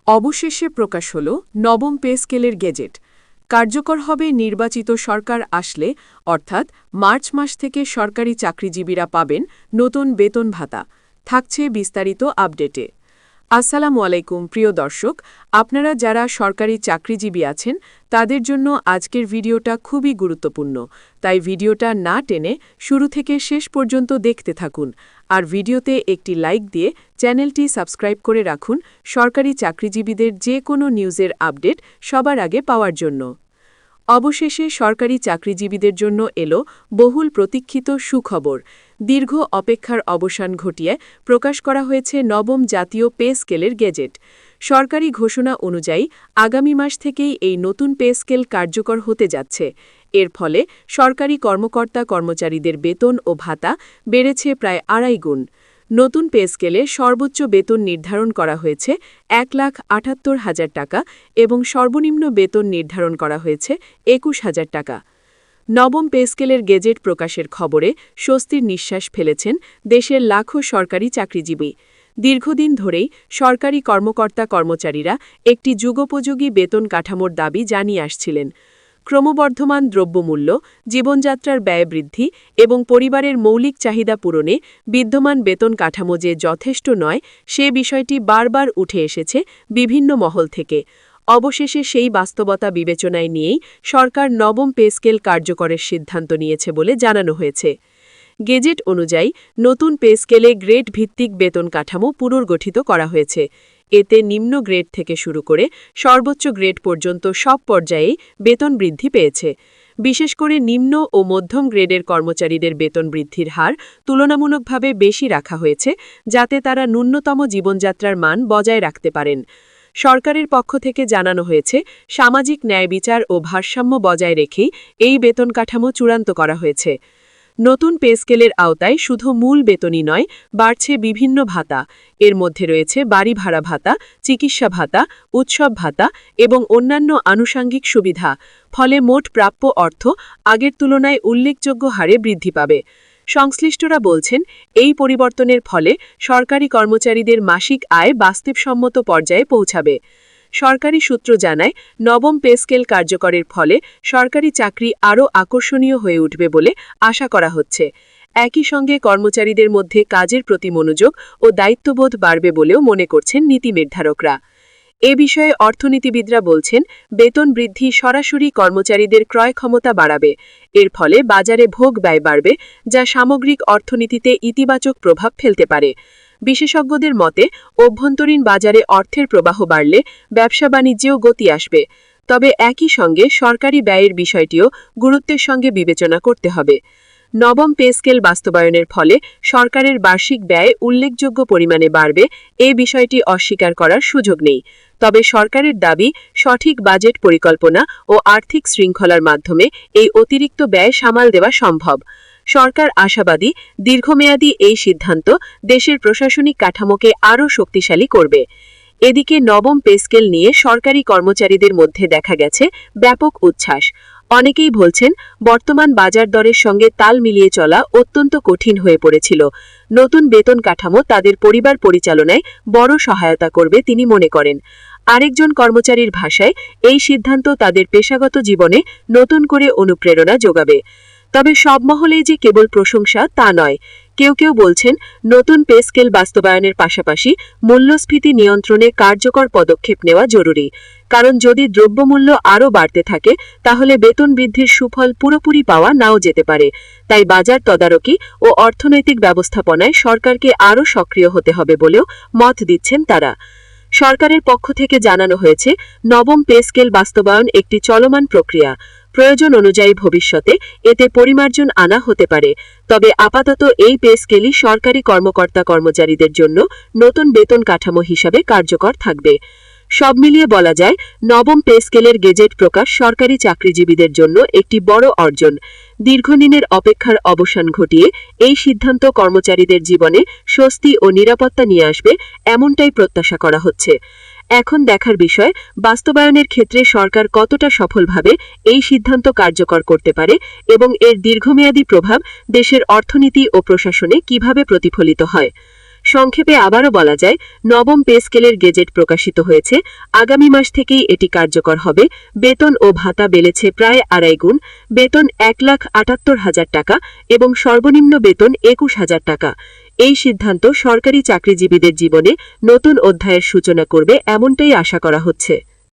অবশেষে প্রকাশ হল নবম পে স্কেলের গেজেট। কার্যকর হবে নির্বাচিত সরকার আসলে, অর্থাৎ মার্চ মাস থেকে সরকারি চাকরিজীবীরা পাবেন নতুন বেতন ভাতা। থাকছে বিস্তারিত আপডেটে। আসসালামু আলাইকুম প্রিয় দর্শক, আপনারা যারা সরকারি চাকরিজীবী আছেন তাদের জন্য আজকের ভিডিওটা খুবই গুরুত্বপূর্ণ, তাই ভিডিওটা না টেনে শুরু থেকে শেষ পর্যন্ত দেখতে থাকুন। আর ভিডিওতে একটি লাইক দিয়ে চ্যানেলটি সাবস্ক্রাইব করে রাখুন সরকারি চাকরিজীবীদের যে কোনো নিউজের আপডেট সবার আগে পাওয়ার জন্য। অবশেষে সরকারি চাকরিজীবীদের জন্য এলো বহুল প্রতীক্ষিত সুখবর। দীর্ঘ অপেক্ষার অবসান ঘটিয়ে প্রকাশ করা হয়েছে নবম জাতীয় পে স্কেলের গেজেট। সরকারি ঘোষণা অনুযায়ী আগামী মাস থেকেই এই নতুন পে স্কেল কার্যকর হতে যাচ্ছে। এর ফলে সরকারি কর্মকর্তা-কর্মচারীদের বেতন ও ভাতা বেড়েছে প্রায় ২.৫ গুণ। নতুন পে স্কেলে সর্বোচ্চ বেতন নির্ধারণ করা হয়েছে ১,৭৮,০০০ টাকা এবং সর্বনিম্ন বেতন নির্ধারণ করা হয়েছে ২১,০০০ টাকা। নবম পে স্কেলের গেজেট প্রকাশের খবরে স্বস্তির নিঃশ্বাস ফেলেছেন দেশের লাখো সরকারি চাকরিজীবী। দীর্ঘদিন ধরেই সরকারি কর্মকর্তা-কর্মচারীরা একটি যুগোপযোগী বেতন কাঠামোর দাবি জানিয়ে আসছিলেন। ক্রমবর্ধমান দ্রব্যমূল্য, জীবনযাত্রার ব্যয় বৃদ্ধি এবং পরিবারের মৌলিক চাহিদা পূরণে বিদ্যমান বেতন কাঠামো যে যথেষ্ট নয় সে বিষয়টি বারবার উঠে এসেছে বিভিন্ন মহল থেকে। অবশেষে সেই বাস্তবতা বিবেচনায় নিয়েই সরকার নবম পে স্কেল কার্যকরের সিদ্ধান্ত নিয়েছে বলে জানানো হয়েছে। গেজেট অনুযায়ী নতুন পে স্কেলে গ্রেড ভিত্তিক বেতন কাঠামো পুনর্গঠিত করা হয়েছে। এতে নিম্ন গ্রেড থেকে শুরু করে সর্বোচ্চ গ্রেড পর্যন্ত সব পর্যায়েই বেতন বৃদ্ধি পেয়েছে। বিশেষ করে নিম্ন ও মধ্যম গ্রেডের কর্মচারীদের বেতন বৃদ্ধির হার তুলনামূলকভাবে বেশি রাখা হয়েছে, যাতে তারা ন্যূনতম জীবনযাত্রার মান বজায় রাখতে পারেন। সরকারের পক্ষ থেকে জানানো হয়েছে, সামাজিক ন্যায় বিচার ও ভারসাম্য বজায় রেখেই এই বেতন কাঠামো চূড়ান্ত করা হয়েছে। নতুন পে স্কেলের আওতায় শুধু মূল বেতনই নয়, বাড়ছে বিভিন্ন ভাতা। এর মধ্যে রয়েছে বাড়ি ভাড়া ভাতা, চিকিৎসা ভাতা, উৎসব ভাতা এবং অন্যান্য আনুষঙ্গিক সুবিধা। ফলে মোট প্রাপ্য অর্থ আগের তুলনায় উল্লেখযোগ্য হারে বৃদ্ধি পাবে। সংশ্লিষ্টরা বলছেন, এই পরিবর্তনের ফলে সরকারি কর্মচারীদের মাসিক আয় বাস্তবসম্মত পর্যায়ে পৌঁছাবে। সরকারি সূত্র জানায়, নবম পে স্কেল কার্যকরের ফলে সরকারি চাকরি আরও আকর্ষণীয় হয়ে উঠবে বলে আশা করা হচ্ছে। একই সঙ্গে কর্মচারীদের মধ্যে কাজের প্রতি মনোযোগ ও দায়িত্ববোধ বাড়বে বলেও মনে করছেন নীতি নির্ধারকরা। এ বিষয়ে অর্থনীতিবিদরা বলছেন, বেতন বৃদ্ধি সরাসরি কর্মচারীদের ক্রয় ক্ষমতা বাড়াবে। এর ফলে বাজারে ভোগ ব্যয় বাড়বে, যা সামগ্রিক অর্থনীতিতে ইতিবাচক প্রভাব ফেলতে পারে। বিশেষজ্ঞদের মতে, অভ্যন্তরীণ বাজারে অর্থের প্রবাহ বাড়লে ব্যবসা বাণিজ্যেও গতি আসবে। তবে একই সঙ্গে সরকারি ব্যয়ের বিষয়টিও গুরুত্বের সঙ্গে বিবেচনা করতে হবে। নবম পে স্কেল বাস্তবায়নের ফলে সরকারের বার্ষিক ব্যয় উল্লেখযোগ্য পরিমাণে বাড়বে, এ বিষয়টি অস্বীকার করার সুযোগ নেই। তবে সরকারের দাবি, সঠিক বাজেট পরিকল্পনা ও আর্থিক শৃঙ্খলার মাধ্যমে এই অতিরিক্ত ব্যয় সামাল দেওয়া সম্ভব। সরকার আশাবাদী, দীর্ঘমেয়াদী এই সিদ্ধান্ত দেশের প্রশাসনিক কাঠামোকে আরও শক্তিশালী করবে। এদিকে নবম পে স্কেল নিয়ে সরকারি কর্মচারীদের মধ্যে দেখা গেছে ব্যাপক উচ্ছ্বাস। অনেকেই বলছেন, বর্তমান বাজার দরের সঙ্গে তাল মিলিয়ে চলা অত্যন্ত কঠিন হয়ে পড়েছিল। নতুন বেতন কাঠামো তাদের পরিবার পরিচালনায় বড় সহায়তা করবে তিনি মনে করেন। আরেকজন কর্মচারীর ভাষায়, এই সিদ্ধান্ত তাদের পেশাগত জীবনে নতুন করে অনুপ্রেরণা যোগাবে। তবে সব মহলেই যে কেবল প্রশংসা তা নয়। কেউ কেউ বলছেন, নতুন পে স্কেল বাস্তবায়নের পাশাপাশি মূল্যস্ফীতি নিয়ন্ত্রণে কার্যকর পদক্ষেপ নেওয়া জরুরি। কারণ যদি দ্রব্যমূল্য আরও বাড়তে থাকে তাহলে বেতন বৃদ্ধির সুফল পুরোপুরি পাওয়া নাও যেতে পারে। তাই বাজার তদারকি ও অর্থনৈতিক ব্যবস্থাপনায় সরকারকে আরও সক্রিয় হতে হবে বলেও মত দিচ্ছেন তারা। সরকারের পক্ষ থেকে জানানো হয়েছে, নবম পে স্কেল বাস্তবায়ন একটি চলমান প্রক্রিয়া। প্রয়োজন অনুযায়ী ভবিষ্যতে এতে পরিমার্জন আনা হতে পারে। তবে আপাতত এই পে স্কেলই সরকারি কর্মকর্তা-কর্মচারীদের জন্য নতুন বেতন কাঠামো হিসাবে কার্যকর থাকবে। সব মিলিয়ে বলা যায়, নবম পে স্কেলের গেজেট প্রকাশ সরকারি চাকরিজীবীদের জন্য একটি বড় অর্জন। দীর্ঘদিনের অপেক্ষার অবসান ঘটিয়ে এই সিদ্ধান্ত কর্মচারীদের জীবনে স্বস্তি ও নিরাপত্তা নিয়ে আসবে, এমনটাই প্রত্যাশা করা হচ্ছে। এখন দেখার বিষয়, বাস্তবায়নের ক্ষেত্রে সরকার কতটা সফলভাবে এই সিদ্ধান্ত কার্যকর করতে পারে এবং এর দীর্ঘমেয়াদী প্রভাব দেশের অর্থনীতি ও প্রশাসনে কিভাবে প্রতিফলিত হয়। সংক্ষেপে আবারও বলা যায়, নবম পে স্কেলের গেজেট প্রকাশিত হয়েছে। আগামী মাস থেকেই এটি কার্যকর হবে। বেতন ও ভাতা বেড়েছে প্রায় 2.5 গুণ। বেতন 1,78,000 টাকা এবং সর্বনিম্ন বেতন 21,000 টাকা। এই সিদ্ধান্ত সরকারি চাকরিজীবীদের জীবনে নতুন অধ্যায়ের সূচনা করবে, এমনটাই আশা করা হচ্ছে।